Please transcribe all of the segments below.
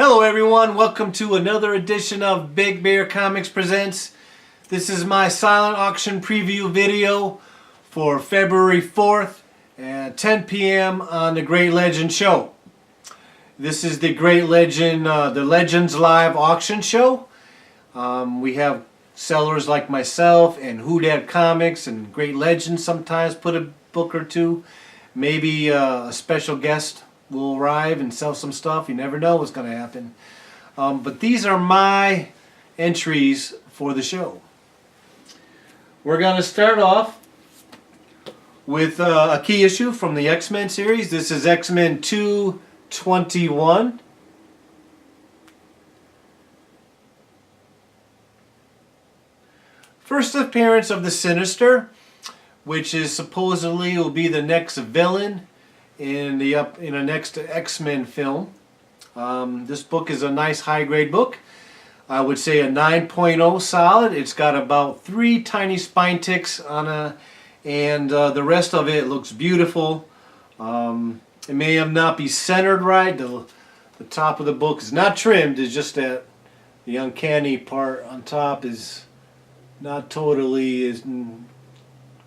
Hello everyone, welcome to another edition of Big Bear Comics Presents. This is my silent auction preview video for February 4th at 10 p.m. on the Great Legend Show. This is the Great Legend, the Legends Live auction show. We have sellers like myself and Who Dat Comics and Great Legends sometimes put a book or two. Maybe a special guest will arrive and sell some stuff. You never know what's going to happen. But these are my entries for the show. We're going to start off with a key issue from the X-Men series. This is X-Men 221. First appearance of the Sinister, which is supposedly will be the next villain in the next X-Men film. This book is a nice high-grade book. I would say a 9.0 solid. It's got about 3 tiny spine ticks on it, and the rest of it looks beautiful. It may have not be centered right. The top of the book is not trimmed. It's just that the uncanny part on top is not totally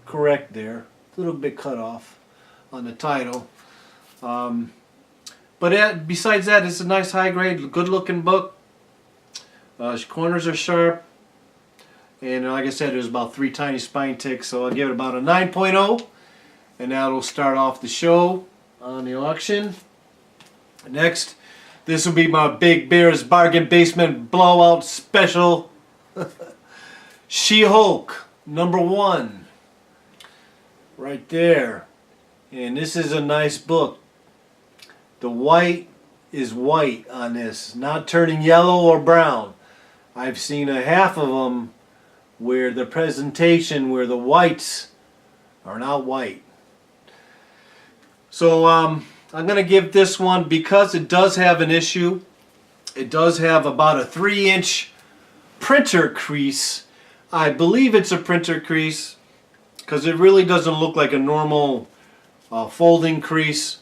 correct there. A little bit cut off on the title. But besides that, it's a nice high-grade, good-looking book. Corners are sharp, and like I said, there's about 3 tiny spine ticks, so I'll give it about a 9.0, and that'll start off the show on the auction. Next, this will be my Big Bear's Bargain Basement Blowout Special. She-Hulk, #1, right there, and this is a nice book. The white is white on this, not turning yellow or brown. I've seen a half of them where the presentation where the whites are not white. So I'm going to give this one, because it does have an issue, it does have about a 3-inch printer crease. I believe it's a printer crease because it really doesn't look like a normal folding crease,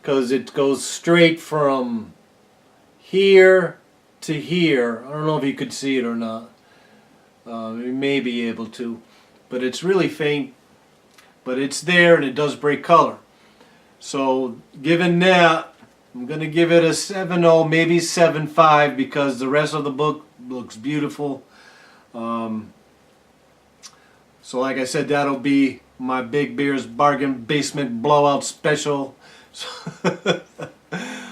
because it goes straight from here to here. I don't know if you could see it or not. You may be able to, but it's really faint, but it's there, and it does break color. So given that, I'm going to give it a 7.0, maybe 7.5, because the rest of the book looks beautiful. So like I said, that'll be my Big Bear's Bargain Basement Blowout Special.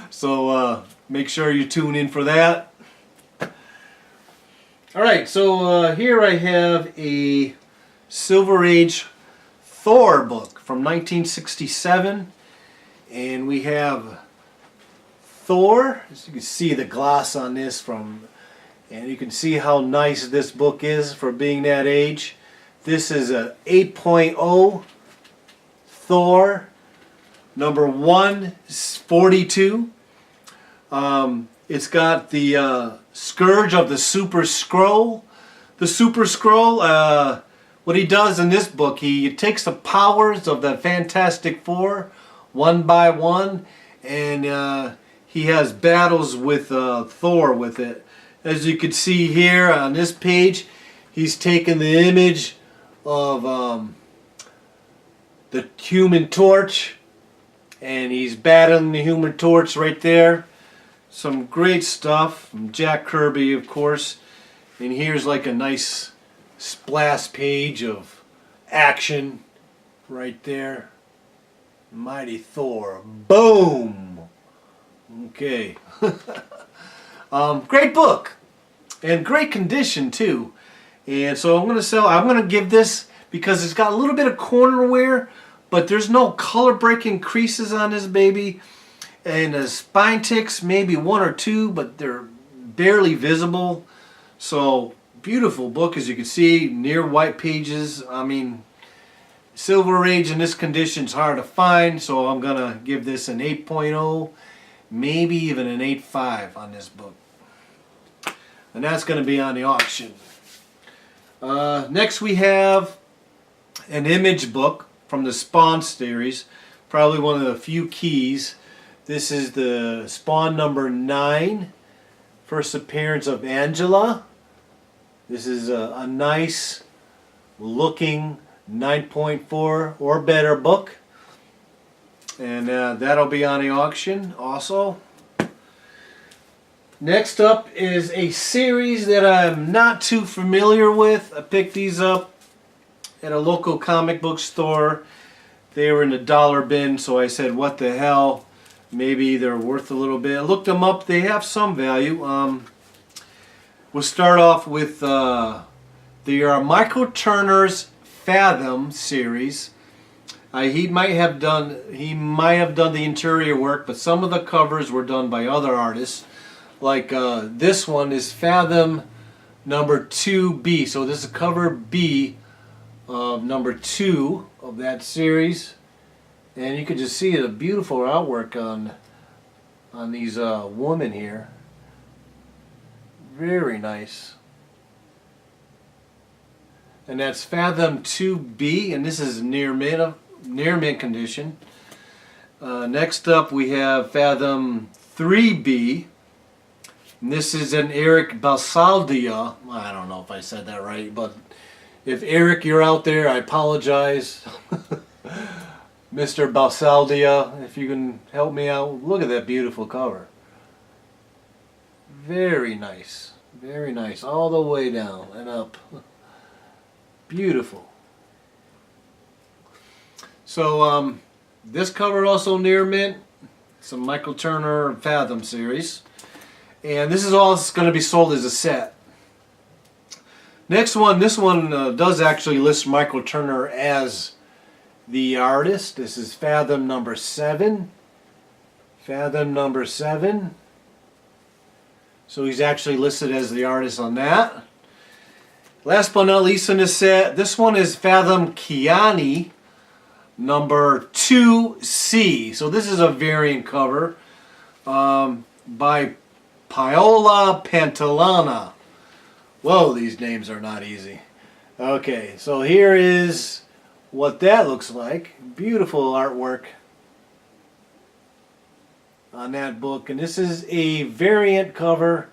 So make sure you tune in for that. Alright, so here I have a Silver Age Thor book from 1967, and we have Thor. As you can see the gloss on this and you can see how nice this book is for being that age. This is a 8.0 Thor, #142. It's got the Scourge of the Super Skrull. The Super Skrull, what he does in this book, he takes the powers of the Fantastic Four one by one, and he has battles with Thor with it. As you can see here on this page, he's taken the image of the Human Torch, and he's battling the Human Torch right there. Some great stuff from Jack Kirby, of course. And here's like a nice splash page of action right there. Mighty Thor. Boom! Okay. Great book. And great condition too. And so I'm going to give this, because it's got a little bit of corner wear, but there's no color breaking creases on this baby. And the spine ticks, maybe 1 or 2, but they're barely visible. So beautiful book, as you can see, near white pages. I mean, Silver Age in this condition is hard to find, so I'm going to give this an 8.0, maybe even an 8.5 on this book. And that's going to be on the auction. Next we have an Image book from the Spawn series, probably one of the few keys. This is the Spawn #9. First appearance of Angela. This is a nice looking 9.4 or better book. And that'll be on the auction also. Next up is a series that I'm not too familiar with. I picked these up at a local comic book store. They were in the dollar bin, so I said, what the hell? Maybe they're worth a little bit. I looked them up. They have some value. We'll start off with they are Michael Turner's Fathom series. He might have done the interior work, but some of the covers were done by other artists. Like this one is Fathom number 2B. So this is cover B of number 2 of that series. And you can just see the beautiful artwork on these women here. Very nice. And that's Fathom 2B, and this is near mint condition. Next up we have Fathom 3B. And this is an Eric Basaldia. I don't know if I said that right, but if Eric, you're out there, I apologize. Mr. Basaldia, if you can help me out. Look at that beautiful cover. Very nice. Very nice. All the way down and up. Beautiful. So this cover also near mint. Some Michael Turner Fathom series. And this is all going to be sold as a set. Next one, this one does actually list Michael Turner as the artist. This is Fathom number 7. Fathom number 7. So he's actually listed as the artist on that. Last but not least in this set, this one is Fathom Kiani number 2C. So this is a variant cover by Paola Pantalana. Whoa, these names are not easy. Okay, so here is what that looks like. Beautiful artwork on that book. And this is a variant cover.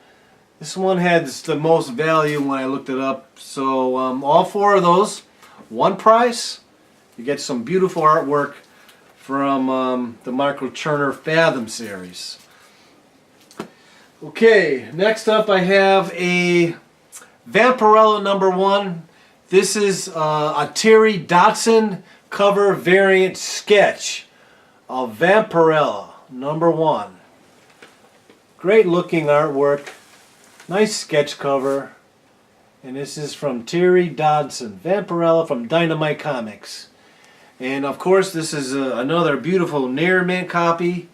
This one has the most value when I looked it up. So all 4 of those, one price. You get some beautiful artwork from the Michael Turner Fathom series. Okay, next up I have a Vampirella number 1. This is a Terry Dodson cover variant sketch of Vampirella number 1. Great looking artwork. Nice sketch cover. And this is from Terry Dodson. Vampirella from Dynamite Comics. And of course this is another beautiful near mint copy.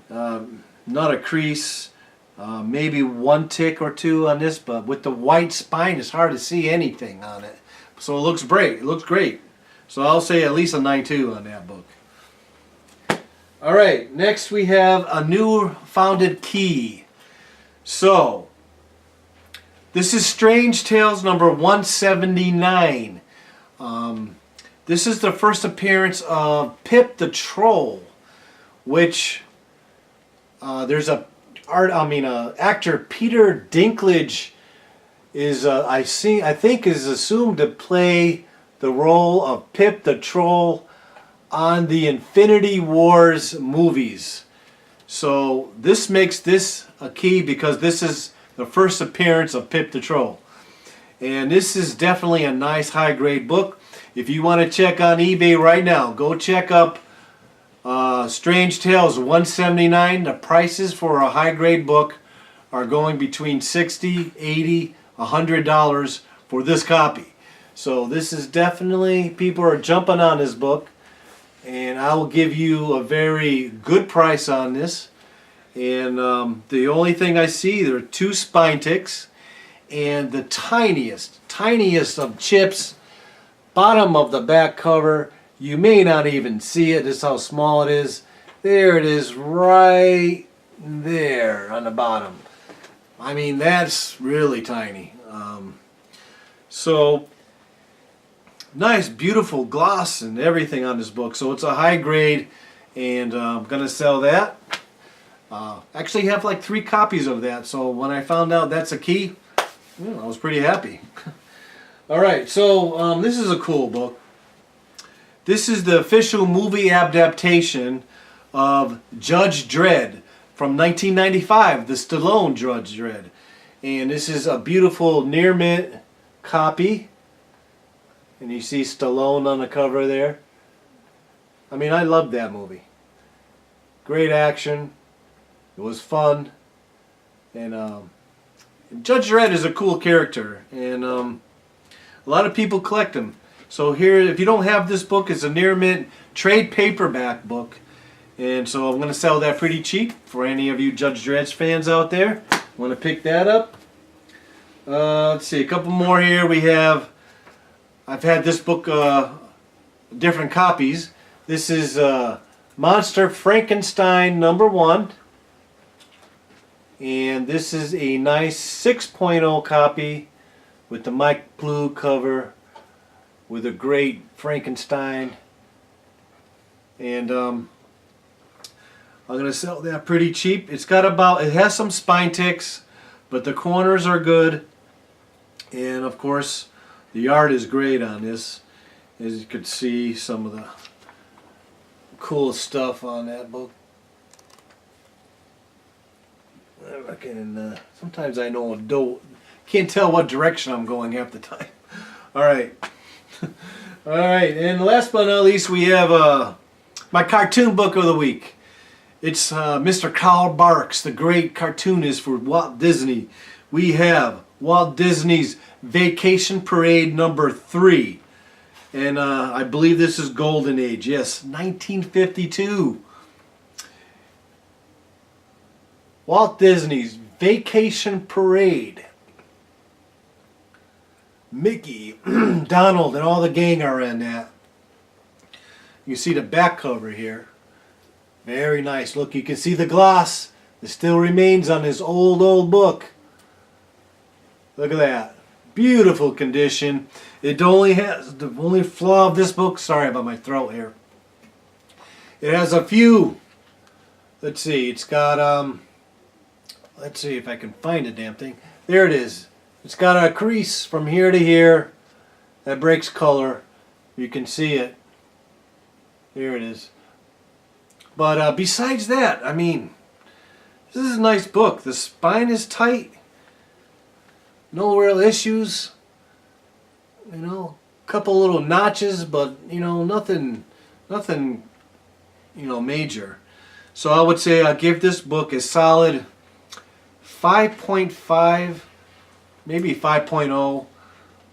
Not a crease. Maybe one tick or two on this, but with the white spine it's hard to see anything on it. So it looks great. It looks great. So I'll say at least a 9.2 on that book. Alright, next we have a new founded key. So this is Strange Tales number 179. This is the first appearance of Pip the Troll, which there's a actor Peter Dinklage is I think is assumed to play the role of Pip the Troll on the Infinity Wars movies. So this makes this a key because this is the first appearance of Pip the Troll. And this is definitely a nice high grade book. If you want to check on eBay right now, go check up Strange Tales 179. The prices for a high grade book are going between $60, $80, $100 for this copy. So this is definitely, people are jumping on this book, and I will give you a very good price on this. And the only thing I see, there are 2 spine ticks and the tiniest of chips, bottom of the back cover. You may not even see it. This is how small it is. There it is right there on the bottom. I mean, that's really tiny. So nice, beautiful gloss and everything on this book. So it's a high grade, and I'm going to sell that. Actually have like 3 copies of that, so when I found out that's a key, I was pretty happy. Alright, so this is a cool book. This is the official movie adaptation of Judge Dredd from 1995, the Stallone Judge Dredd. And this is a beautiful near mint copy. And you see Stallone on the cover there. I mean, I loved that movie. Great action. It was fun. And Judge Dredd is a cool character. And a lot of people collect them. So here, if you don't have this book, it's a near mint trade paperback book. And so I'm going to sell that pretty cheap for any of you Judge Dredd fans out there. Want to pick that up? Let's see, a couple more here. We have, I've had this book, different copies. This is Monster Frankenstein #1. And this is a nice 6.0 copy with the Mike Blue cover with a great Frankenstein. And I'm going to sell that pretty cheap. It's got about, it has some spine ticks, but the corners are good. And of course, the art is great on this. As you can see, some of the cool stuff on that book. I can, sometimes I can't tell what direction I'm going half the time. Alright. Alright, and last but not least, we have my cartoon book of the week. It's Mr. Carl Barks, the great cartoonist for Walt Disney. We have Walt Disney's Vacation Parade #3. And I believe this is Golden Age. Yes, 1952. Walt Disney's Vacation Parade. Mickey, Donald, and all the gang are in that. You see the back cover here. Very nice. Look, you can see the gloss that still remains on this old book. Look at that. Beautiful condition. It only has, the only flaw of this book, sorry about my throat here. It has a few, let's see, it's got, let's see if I can find the damn thing. There it is. It's got a crease from here to here that breaks color. You can see it. Here it is. But besides that, I mean, this is a nice book. The spine is tight. No real issues. You know, a couple little notches, but you know, nothing, you know, major. So I would say I give this book a solid 5.5, maybe 5.0.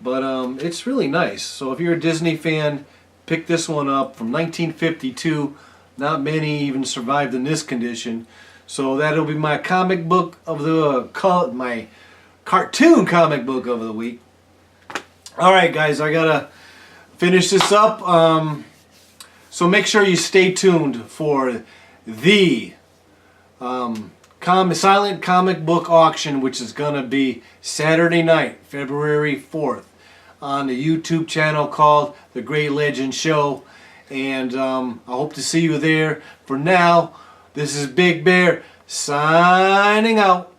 But it's really nice. So if you're a Disney fan, pick this one up from 1952. Not many even survived in this condition. So that'll be my comic book of the my cartoon comic book of the week. Alright guys, I gotta finish this up. So make sure you stay tuned for the silent comic book auction, which is gonna be Saturday night, February 4th, on the YouTube channel called The Great Legend Show. And I hope to see you there. For now, this is Big Bear signing out.